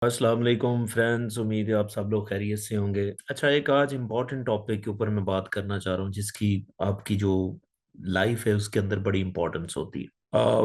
अस्सलाम वालेकुम फ्रेंड्स। उम्मीद है आप सब लोग खैरियत से होंगे। अच्छा, एक आज इम्पोर्टेंट टॉपिक के ऊपर मैं बात करना चाह रहा हूँ जिसकी आपकी जो लाइफ है उसके अंदर बड़ी इंपॉर्टेंस होती है।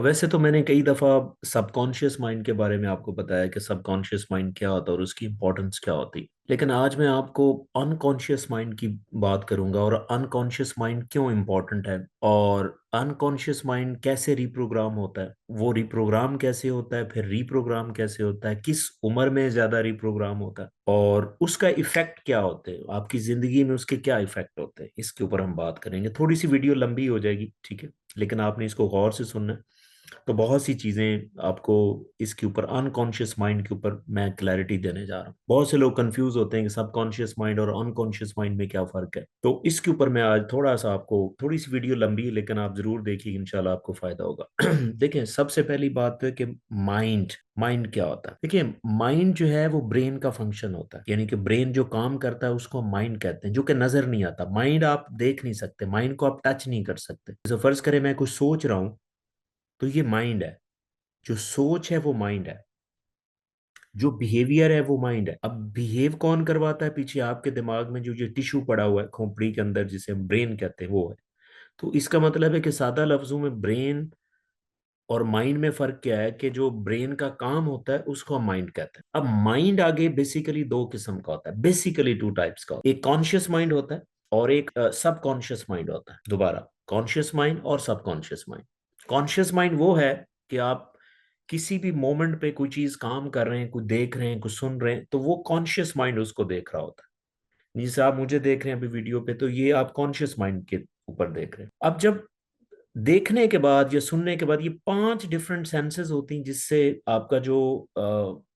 वैसे तो मैंने कई दफ़ा सबकॉन्शियस माइंड के बारे में आपको बताया कि सबकॉन्शियस माइंड क्या होता है और उसकी इंपॉर्टेंस क्या होती है, लेकिन आज मैं आपको अनकॉन्शियस माइंड की बात करूंगा और अनकॉन्शियस माइंड क्यों इम्पोर्टेंट है और अनकॉन्शियस माइंड कैसे रिप्रोग्राम होता है, वो रिप्रोग्राम कैसे होता है, फिर रिप्रोग्राम कैसे होता है, किस उम्र में ज्यादा रिप्रोग्राम होता है और उसका इफेक्ट क्या होते हैं, आपकी जिंदगी में उसके क्या इफेक्ट होते हैं, इसके ऊपर हम बात करेंगे। थोड़ी सी वीडियो लंबी हो जाएगी, ठीक है, लेकिन आपने इसको गौर से सुनना है। तो बहुत सी चीजें आपको इसके ऊपर अनकॉन्शियस माइंड के ऊपर मैं क्लैरिटी देने जा रहा हूँ। बहुत से लोग कंफ्यूज होते हैं कि सबकॉन्शियस माइंड और अनकॉन्शियस माइंड में क्या फर्क है, तो इसके ऊपर मैं आज थोड़ा सा आपको, थोड़ी सी वीडियो लंबी है लेकिन आप जरूर देखिए, इंशाल्लाह आपको फायदा होगा। देखें, सबसे पहली बात है कि माइंड माइंड क्या होता है। देखिए, माइंड जो है वो ब्रेन का फंक्शन होता है, यानी कि ब्रेन जो काम करता है उसको माइंड कहते हैं, जो कि नजर नहीं आता। माइंड आप देख नहीं सकते, माइंड को आप टच नहीं कर सकते। जैसे फर्ज करें मैं कुछ सोच रहा हूं, तो ये माइंड है। जो सोच है वो माइंड है, जो बिहेवियर है वो माइंड है। अब बिहेव कौन करवाता है? पीछे आपके दिमाग में जो ये टिश्यू पड़ा हुआ है खोपड़ी के अंदर, जिसे हम ब्रेन कहते हैं, वो है। तो इसका मतलब है कि सादा लफ्जों में ब्रेन और माइंड में फर्क क्या है कि जो ब्रेन का काम होता है उसको हम माइंड कहते हैं। अब माइंड आगे बेसिकली दो किस्म का होता है, बेसिकली टू टाइप्स का होता है। एक कॉन्शियस माइंड होता है और एक सब कॉन्शियस माइंड होता है। दोबारा, कॉन्शियस माइंड और सब कॉन्शियस माइंड। कॉन्शियस माइंड वो है कि आप किसी भी मोमेंट पे कोई चीज काम कर रहे हैं, कुछ देख रहे हैं, कुछ सुन रहे हैं, तो वो कॉन्शियस माइंड उसको देख रहा होता है। जैसे आप मुझे देख रहे हैं अभी वीडियो पे, तो ये आप कॉन्शियस माइंड के ऊपर देख रहे हैं। अब जब देखने के बाद या सुनने के बाद, ये पांच डिफरेंट सेंसेस होती हैं जिससे आपका जो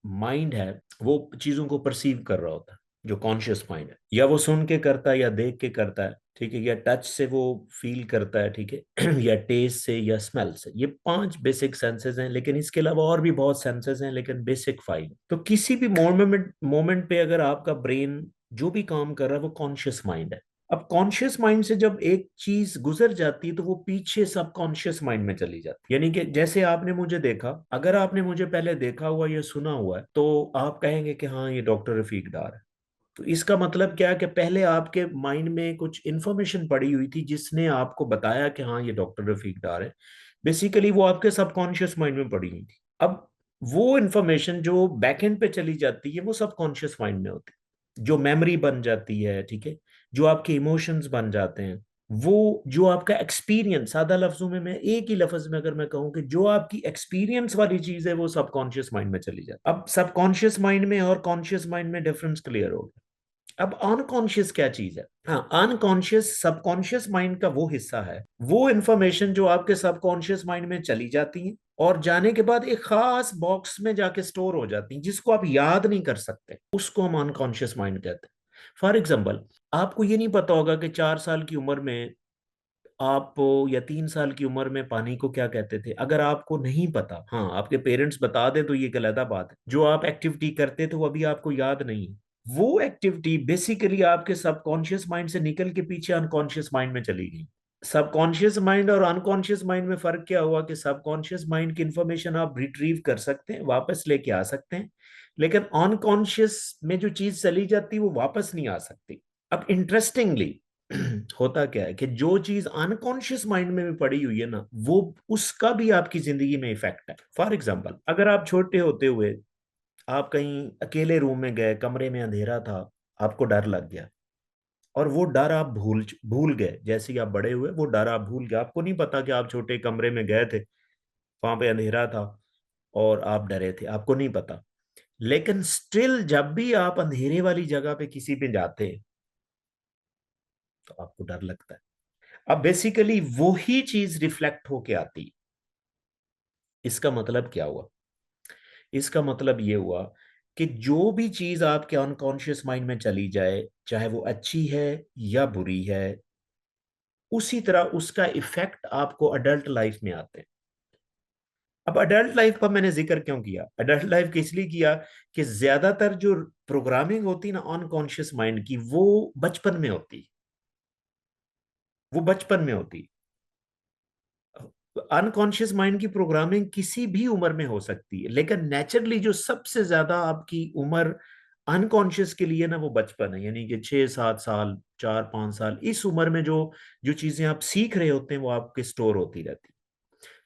माइंड है वो चीजों को परसीव कर रहा होता है। जो कॉन्शियस माइंड है, या वो सुन के करता है या देख के करता है, ठीक है, या टच से वो फील करता है, ठीक है, या टेस्ट से या स्मेल से। ये पांच बेसिक सेंसेस हैं, लेकिन इसके अलावा और भी बहुत सेंसेस हैं, लेकिन बेसिक फाइव। तो किसी भी मोमेंट मोमेंट पे अगर आपका ब्रेन जो भी काम कर रहा है वो कॉन्शियस माइंड है। अब कॉन्शियस माइंड से जब एक चीज गुजर जाती है तो वो पीछे सबकॉन्शियस माइंड में चली जाती है। यानी कि जैसे आपने मुझे देखा, अगर आपने मुझे पहले देखा हुआ या सुना हुआ है तो आप कहेंगे कि हाँ, ये डॉक्टर रफीक डार है। तो इसका मतलब क्या है कि पहले आपके माइंड में कुछ इंफॉर्मेशन पड़ी हुई थी जिसने आपको बताया कि हाँ, ये डॉक्टर रफीक डार है। बेसिकली वो आपके सबकॉन्शियस माइंड में पड़ी हुई थी। अब वो इंफॉर्मेशन जो बैकएंड पे चली जाती है वो सबकॉन्शियस माइंड में होती है, जो मेमोरी बन जाती है, ठीक है, जो आपके इमोशंस बन जाते हैं, वो जो आपका एक्सपीरियंस, सादा लफ्जों में मैं एक ही लफ्ज में अगर मैं कहूँ कि जो आपकी एक्सपीरियंस वाली चीज है वो सबकॉन्शियस माइंड में चली जाती है। अब सबकॉन्शियस माइंड में और कॉन्शियस माइंड में डिफरेंस क्लियर हो गया। अब अनकॉन्शियस क्या चीज है? हाँ, अनकॉन्शियस सबकॉन्शियस माइंड का वो हिस्सा है, वो इंफॉर्मेशन जो आपके सबकॉन्शियस माइंड में चली जाती है और जाने के बाद एक खास बॉक्स में जाके स्टोर हो जाती है, जिसको आप याद नहीं कर सकते, उसको हम अनकॉन्शियस माइंड कहते हैं। फॉर एग्जाम्पल, आपको ये नहीं पता होगा कि 4 साल की उम्र में आप, या 3 साल की उम्र में पानी को क्या कहते थे। अगर आपको नहीं पता, हाँ, आपके पेरेंट्स बता दे तो ये एक अलग बात है। जो आप एक्टिविटी करते थे वो अभी आपको याद नहीं है, वो एक्टिविटी बेसिकली आपके सबकॉन्शियस माइंड से निकल के पीछे अनकॉन्शियस माइंड में चली गई। सबकॉन्शियस माइंड और अनकॉन्शियस माइंड में फर्क क्या हुआ कि सबकॉन्शियस माइंड की इंफॉर्मेशन आप रिट्रीव कर सकते हैं, वापस लेके आ सकते हैं, लेकिन अनकॉन्शियस में जो चीज चली जाती है वो वापस नहीं आ सकती। अब इंटरेस्टिंगली होता क्या है कि जो चीज अनकॉन्शियस माइंड में भी पड़ी हुई है ना, वो उसका भी आपकी जिंदगी में इफेक्ट है। फॉर एग्जाम्पल, अगर आप छोटे होते हुए आप कहीं अकेले रूम में गए, कमरे में अंधेरा था, आपको डर लग गया और वो डर आप भूल भूल गए। जैसे ही आप बड़े हुए वो डर आप भूल गए, आपको नहीं पता कि आप छोटे कमरे में गए थे, वहां पे अंधेरा था और आप डरे थे, आपको नहीं पता। लेकिन स्टिल जब भी आप अंधेरे वाली जगह पे किसी पे जाते हैं तो आपको डर लगता है। अब बेसिकली वही चीज रिफ्लेक्ट होके आती है। इसका मतलब क्या हुआ? इसका मतलब ये हुआ कि जो भी चीज आपके अनकॉन्शियस माइंड में चली जाए, चाहे वो अच्छी है या बुरी है, उसी तरह उसका इफेक्ट आपको अडल्ट लाइफ में आते हैं। अब अडल्ट लाइफ का मैंने जिक्र क्यों किया? अडल्ट लाइफ के इसलिए किया कि ज्यादातर जो प्रोग्रामिंग होती है ना अनकॉन्शियस माइंड की, वो बचपन में होती है, वो बचपन में होती है। अनकॉन्शियस माइंड की प्रोग्रामिंग किसी भी उम्र में हो सकती है, लेकिन नेचुरली जो सबसे ज्यादा आपकी उम्र अनकॉन्शियस के लिए ना, वो बचपन है। यानी कि 6-7 साल, 4-5 साल, इस उम्र में जो जो चीजें आप सीख रहे होते हैं वो आपके स्टोर होती रहती है।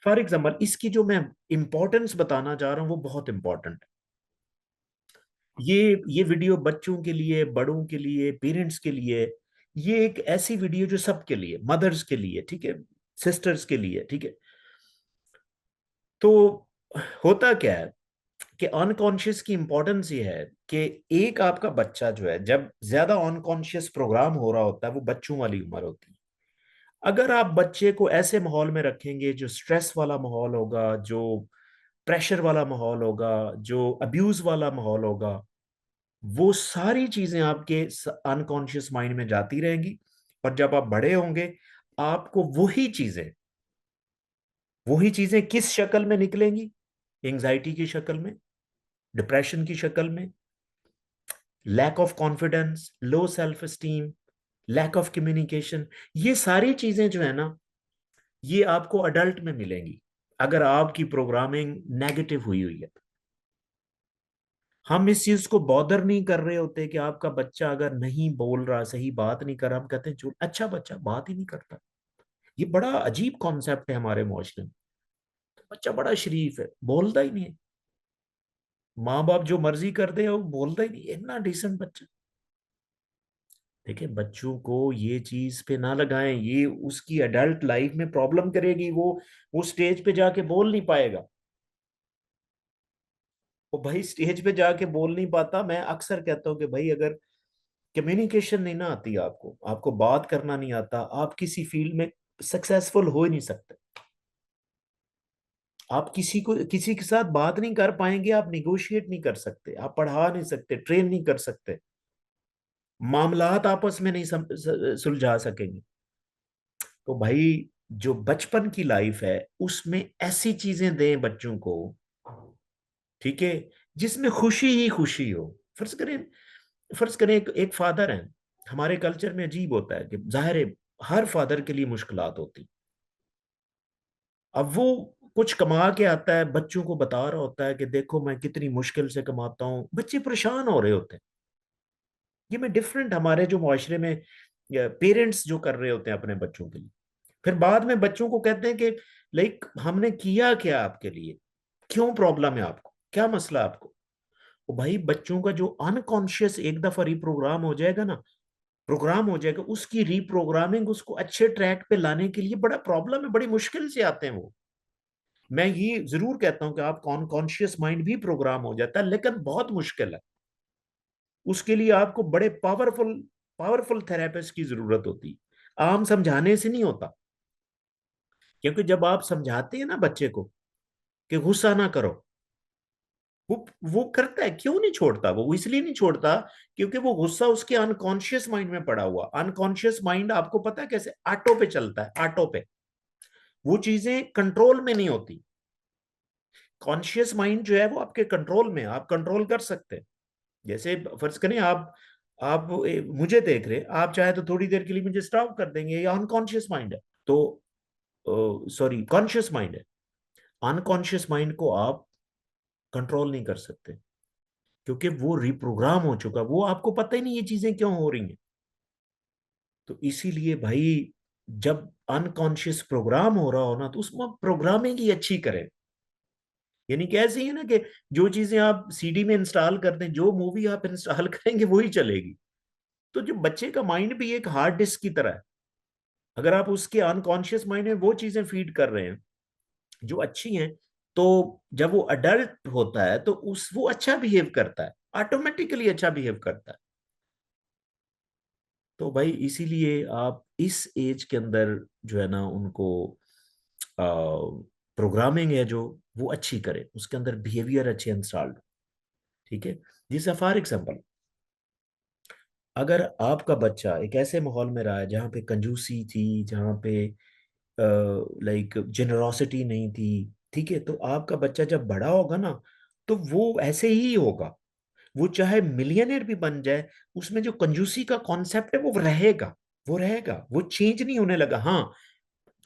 फॉर एग्जाम्पल, इसकी जो मैं इंपॉर्टेंस बताना चाह रहा हूँ वो बहुत इंपॉर्टेंट है। ये वीडियो बच्चों के लिए, बड़ों के लिए, पेरेंट्स के लिए, ये एक ऐसी वीडियो जो सबके लिए, मदर्स के लिए, ठीक है, सिस्टर्स के लिए, ठीक है। तो होता क्या है कि अनकॉन्शियस की इंपॉर्टेंस ये है कि एक आपका बच्चा जो है, जब ज्यादा अनकॉन्शियस प्रोग्राम हो रहा होता है, वो बच्चों वाली उम्र होती है। अगर आप बच्चे को ऐसे माहौल में रखेंगे जो स्ट्रेस वाला माहौल होगा, जो प्रेशर वाला माहौल होगा, जो अब्यूज वाला माहौल होगा, वो सारी चीजें आपके अनकॉन्शियस माइंड में जाती रहेंगी। और जब आप बड़े होंगे, आपको वही चीजें किस शक्ल में निकलेंगी? एंजाइटी की शक्ल में, डिप्रेशन की शक्ल में, lack of confidence, low self esteem, lack of communication. ये सारी चीजें जो है ना, ये आपको अडल्ट में मिलेंगी अगर आपकी प्रोग्रामिंग नेगेटिव हुई हुई है। हम इस चीज को बॉदर नहीं कर रहे होते कि आपका बच्चा अगर नहीं बोल रहा, सही बात नहीं कर रहा, हम कहते हैं चुप, अच्छा बच्चा बात ही नहीं करता। ये बड़ा अजीब कॉन्सेप्ट है हमारे मुआशरे में। तो बच्चा बड़ा शरीफ है, बोलता ही नहीं है, माँ बाप जो मर्जी कर दे वो बोलता ही नहीं, इतना डिसेंट बच्चा। देखिए, बच्चों को ये चीज पे ना लगाएं, ये उसकी अडल्ट लाइफ में प्रॉब्लम करेगी। वो स्टेज पे जाके बोल नहीं पाएगा। वो भाई स्टेज पे जाके बोल नहीं पाता। मैं अक्सर कहता हूँ कि भाई, अगर कम्युनिकेशन नहीं ना आती, आपको आपको बात करना नहीं आता, आप किसी फील्ड में सक्सेसफुल हो ही नहीं सकते। आप किसी के साथ बात नहीं कर पाएंगे, आप निगोशिएट नहीं कर सकते, आप पढ़ा नहीं सकते, ट्रेन नहीं कर सकते, मामलात आपस में नहीं सुलझा सकेंगे। तो भाई, जो बचपन की लाइफ है उसमें ऐसी चीजें दें बच्चों को, ठीक है, जिसमें खुशी ही खुशी हो। फर्ज करें एक फादर है। हमारे कल्चर में अजीब होता है कि जाहिर है हर फादर के लिए मुश्किलात होती। अब वो कुछ कमा के आता है, बच्चों को बता रहा होता है कि देखो मैं कितनी मुश्किल से कमाता हूँ, बच्चे परेशान हो रहे होते हैं। ये मैं डिफरेंट हमारे जो मुआशरे में पेरेंट्स जो कर रहे होते हैं अपने बच्चों के लिए, फिर बाद में बच्चों को कहते हैं कि लाइक हमने किया क्या आपके लिए, क्यों प्रॉब्लम है आपको, क्या मसला है आपको। तो भाई, बच्चों का जो अनकॉन्शियस एक दफा रिप्रोग्राम हो जाएगा ना, प्रोग्राम हो जाएगा, उसकी रिप्रोग्रामिंग उसको अच्छे ट्रैक पे लाने के लिए बड़ा प्रॉब्लम है, बड़ी मुश्किल से आते हैं वो। मैं ये जरूर कहता हूं कि आप कॉन्शियस माइंड भी प्रोग्राम हो जाता है, लेकिन बहुत मुश्किल है। उसके लिए आपको बड़े पावरफुल पावरफुल थेरेपिस्ट की जरूरत होती है, आम समझाने से नहीं होता। क्योंकि जब आप समझाते हैं ना बच्चे को कि गुस्सा ना करो, वो करता है, क्यों नहीं छोड़ता? वो इसलिए नहीं छोड़ता क्योंकि वो गुस्सा उसके अनकॉन्शियस माइंड में पड़ा हुआ। अनकॉन्शियस माइंड आपको पता है कैसे ऑटो पे चलता है, ऑटो पे। वो चीजें कंट्रोल में नहीं होती। कॉन्शियस माइंड जो है वो आपके कंट्रोल में है, आप कंट्रोल कर सकते हैं। जैसे फर्ज करें, आप मुझे देख रहे, आप चाहे तो थोड़ी देर के लिए मुझे स्टॉप कर देंगे, ये अनकॉन्शियस माइंड है। तो सॉरी, कॉन्शियस माइंड है। अनकॉन्शियस माइंड को आप कंट्रोल नहीं कर सकते, क्योंकि वो रिप्रोग्राम हो चुका, वो आपको पता ही नहीं ये चीजें क्यों हो रही हैं। तो इसीलिए भाई, जब अनकॉन्शियस प्रोग्राम हो रहा हो ना, तो उसमें प्रोग्रामिंग ही अच्छी करें। यानी कैसे है ना कि जो चीजें आप सीडी में इंस्टॉल करते हैं, जो मूवी आप इंस्टॉल करेंगे वही चलेगी। तो जो बच्चे का माइंड भी एक हार्ड डिस्क की तरह है। अगर आप उसके अनकॉन्शियस माइंड में वो चीजें फीड कर रहे हैं जो अच्छी हैं, तो जब वो अडल्ट होता है तो उस वो अच्छा बिहेव करता है, ऑटोमेटिकली अच्छा बिहेव करता है। तो भाई, इसीलिए आप इस एज के अंदर जो है ना, उनको प्रोग्रामिंग है जो, वो अच्छी करे, उसके अंदर बिहेवियर अच्छे इंस्टॉल्ड। ठीक है। जैसे फॉर एग्जाम्पल, अगर आपका बच्चा एक ऐसे माहौल में रहा है जहाँ पे कंजूसी थी, जहाँ पे लाइक जेनरोसिटी नहीं थी, ठीक है, तो आपका बच्चा जब बड़ा होगा ना, तो वो ऐसे ही होगा। वो चाहे मिलियनेयर भी बन जाए, उसमें जो कंजूसी का कॉन्सेप्ट है वो रहेगा, वो रहेगा, वो चेंज नहीं होने लगा। हाँ,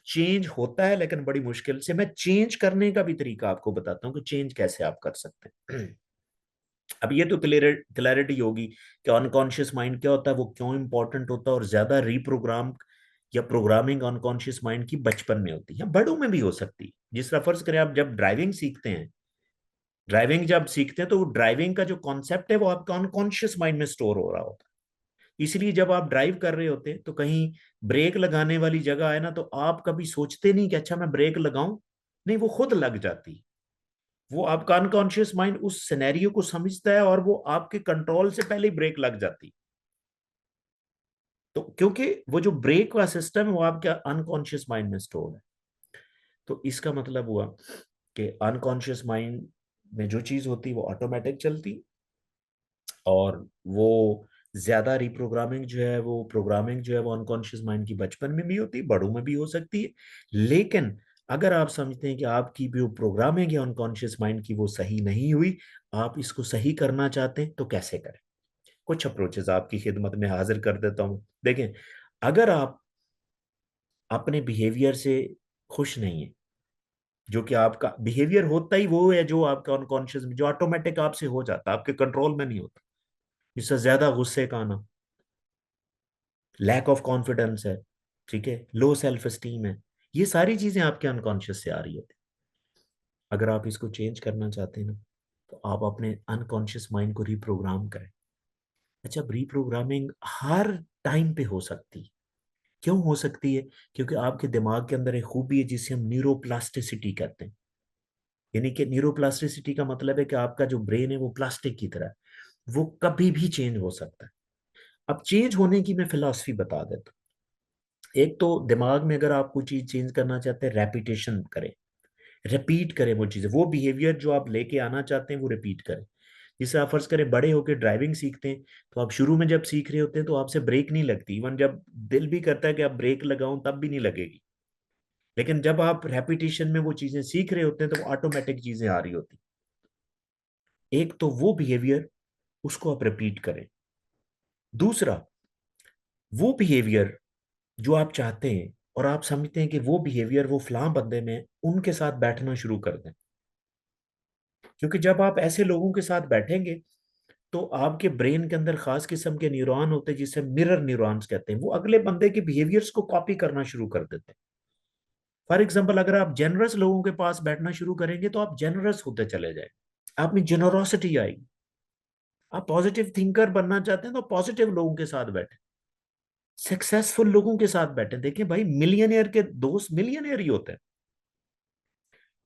चेंज होता है लेकिन बड़ी मुश्किल से। मैं चेंज करने का भी तरीका आपको बताता हूँ कि चेंज कैसे आप कर सकते हैं। अब ये तो क्लैरिटी होगी कि अनकॉन्शियस माइंड क्या होता है, वो क्यों इंपॉर्टेंट होता है, और ज्यादा रीप्रोग्राम या प्रोग्रामिंग अनकॉन्शियस माइंड की बचपन में होती है, बड़ों में भी हो सकती है। जिस तरह फर्ज करें आप जब ड्राइविंग सीखते हैं, जब सीखते हैं तो ड्राइविंग का जो कॉन्सेप्ट है वो आपका अनकॉन्शियस माइंड में स्टोर हो रहा होता है। इसलिए जब आप ड्राइव कर रहे होते हैं तो कहीं ब्रेक लगाने वाली जगह है ना, तो आप कभी सोचते नहीं कि अच्छा मैं ब्रेक लगाऊं, नहीं, वो खुद लग जाती है। वो आपका अनकॉन्शियस माइंड उस सिनेरियो को समझता है और वो आपके कंट्रोल से पहले ही ब्रेक लग जाती। तो क्योंकि वो जो ब्रेक का सिस्टम है वो आपके अनकॉन्शियस माइंड में स्टोर है। तो इसका मतलब हुआ कि अनकॉन्शियस माइंड में जो चीज होती है वो ऑटोमेटिक चलती, और वो ज्यादा रिप्रोग्रामिंग जो है, वो प्रोग्रामिंग जो है वो अनकॉन्शियस माइंड की बचपन में भी होती है, बड़ों में भी हो सकती है। लेकिन अगर आप समझते हैं कि आपकी जो प्रोग्रामिंग है अनकॉन्शियस माइंड की वो सही नहीं हुई, आप इसको सही करना चाहते हैं, तो कैसे करें? कुछ अप्रोचेस आपकी खिदमत में हाजिर कर देता हूं। देखें, अगर आप अपने बिहेवियर से खुश नहीं है, जो कि आपका बिहेवियर होता ही वो है जो आपका अनकॉन्शियस जो ऑटोमेटिक आपसे हो जाता है, आपके कंट्रोल में नहीं होता, इससे ज्यादा गुस्से का आना, लैक ऑफ कॉन्फिडेंस है, ठीक है, लो सेल्फ एस्टीम है, ये सारी चीजें आपके अनकॉन्शियस से आ रही होती। अगर आप इसको चेंज करना चाहते हैं ना, तो आप अपने अनकॉन्शियस माइंड को रिप्रोग्राम करें। अच्छा, रिप्रोग्रामिंग हर टाइम पे हो सकती है। क्यों हो सकती है? क्योंकि आपके दिमाग के अंदर एक खूबी है जिसे हम न्यूरोप्लास्टिसिटी कहते हैं। यानी कि न्यूरोप्लास्टिसिटी का मतलब है कि आपका जो ब्रेन है वो प्लास्टिक की तरह है, वो कभी भी चेंज हो सकता है। अब चेंज होने की मैं फिलॉसफी बता देता हूं। एक तो दिमाग में अगर आप कोई चीज चेंज करना चाहते हैं, रेपिटेशन करें, रिपीट करें वो चीजें, वो बिहेवियर जो आप लेके आना चाहते हैं वो रिपीट करें। जिससे आप फर्ज करें बड़े होकर ड्राइविंग सीखते हैं, तो आप शुरू में जब सीख रहे होते हैं तो आपसे ब्रेक नहीं लगती, इवन जब दिल भी करता है कि आप ब्रेक लगाऊं तब भी नहीं लगेगी। लेकिन जब आप रेपिटेशन में वो चीजें सीख रहे होते हैं तो वो ऑटोमेटिक चीजें आ रही होती। एक तो वो बिहेवियर, उसको आप रिपीट करें। दूसरा, वो बिहेवियर जो आप चाहते हैं और आप समझते हैं कि वो बिहेवियर वो फलां बंदे में है, उनके साथ बैठना शुरू कर दें। क्योंकि जब आप ऐसे लोगों के साथ बैठेंगे तो आपके ब्रेन के अंदर खास किस्म के न्यूरॉन होते हैं जिसे मिरर न्यूरॉन्स कहते हैं, वो अगले बंदे के बिहेवियर्स को कॉपी करना शुरू कर देते हैं। फॉर एग्जाम्पल, अगर आप जेनरस लोगों के पास बैठना शुरू करेंगे तो आप जेनरस होते चले जाए, आप में जेनरोसिटी आएगी। आप पॉजिटिव थिंकर बनना चाहते हैं तो पॉजिटिव लोगों के साथ बैठे, सक्सेसफुल लोगों के साथ बैठे। देखिए भाई, मिलियनियर के दोस्त मिलियनियर ही होते हैं।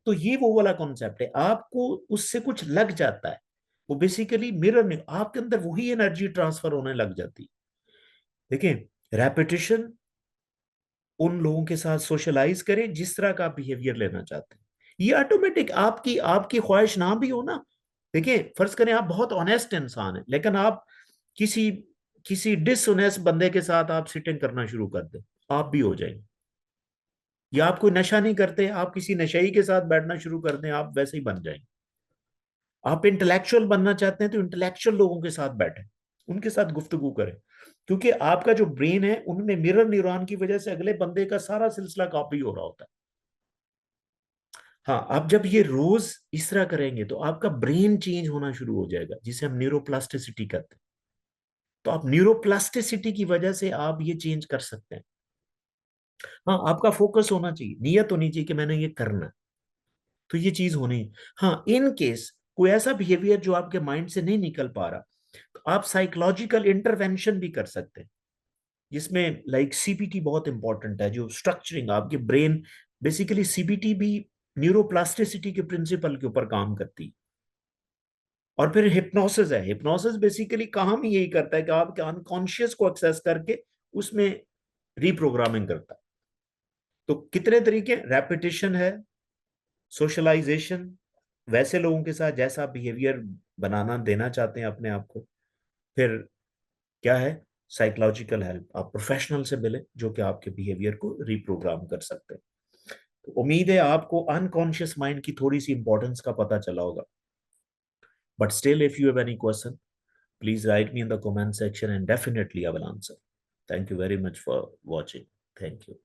तो ये वो वाला कॉन्सेप्ट है, आपको उससे कुछ लग जाता है, वो बेसिकली मिरर में आपके अंदर वही एनर्जी ट्रांसफर होने लग जाती है। देखिए, रेपिटेशन, उन लोगों के साथ सोशलाइज करें जिस तरह का आप बिहेवियर लेना चाहते हैं, ये ऑटोमेटिक आपकी आपकी ख्वाहिश ना भी हो ना। देखिए, फर्ज करें आप बहुत ऑनेस्ट इंसान हैं, लेकिन आप किसी किसी डिसऑनेस्ट बंदे के साथ आप सिटिंग करना शुरू कर दें, आप भी हो जाएंगे। या आप कोई नशा नहीं करते, आप किसी नशेई के साथ बैठना शुरू कर दें, आप वैसे ही बन जाएंगे। आप इंटेलेक्चुअल बनना चाहते हैं तो इंटेलेक्चुअल लोगों के साथ बैठें, उनके साथ गुफ्तगू करें। क्योंकि आपका जो ब्रेन है उनमें मिरर न्यूरॉन की वजह से अगले बंदे का सारा सिलसिला कॉपी हो रहा होता है। हाँ, आप जब ये रोज इस तरह करेंगे तो आपका ब्रेन चेंज होना शुरू हो जाएगा, जिसे हम न्यूरोप्लास्टिसिटी कहते हैं। तो आप न्यूरोप्लास्टिसिटी की वजह से आप ये चेंज कर सकते हैं। हाँ, आपका फोकस होना चाहिए, नियत होनी चाहिए कि मैंने ये करना है, तो ये चीज होनी है। हाँ, इन केस कोई ऐसा बिहेवियर जो आपके माइंड से नहीं निकल पा रहा, तो आप साइकोलॉजिकल इंटरवेंशन भी कर सकते हैं, जिसमें लाइक सीबीटी बहुत इंपॉर्टेंट है, जो स्ट्रक्चरिंग आपके ब्रेन, बेसिकली सीबीटी भी न्यूरोप्लास्टिसिटी के प्रिंसिपल के ऊपर काम करती है। और फिर हिप्नोसिस है, हिप्नोसिस बेसिकली काम ही यही करता है कि आपके अनकॉन्शियस को एक्सेस करके उसमें रिप्रोग्रामिंग करता है। तो कितने तरीके, रेपिटेशन है, सोशलाइजेशन, वैसे लोगों के साथ जैसा बिहेवियर बनाना देना चाहते हैं अपने आप को, फिर क्या है, साइकोलॉजिकल हेल्प, आप प्रोफेशनल से मिले जो कि आपके बिहेवियर को रिप्रोग्राम कर सकते हैं। तो उम्मीद है आपको अनकॉन्शियस माइंड की थोड़ी सी इंपॉर्टेंस का पता चला होगा। But still, if you have any question, please write me in the comment section and definitely I will answer. Thank you very much for watching. Thank you.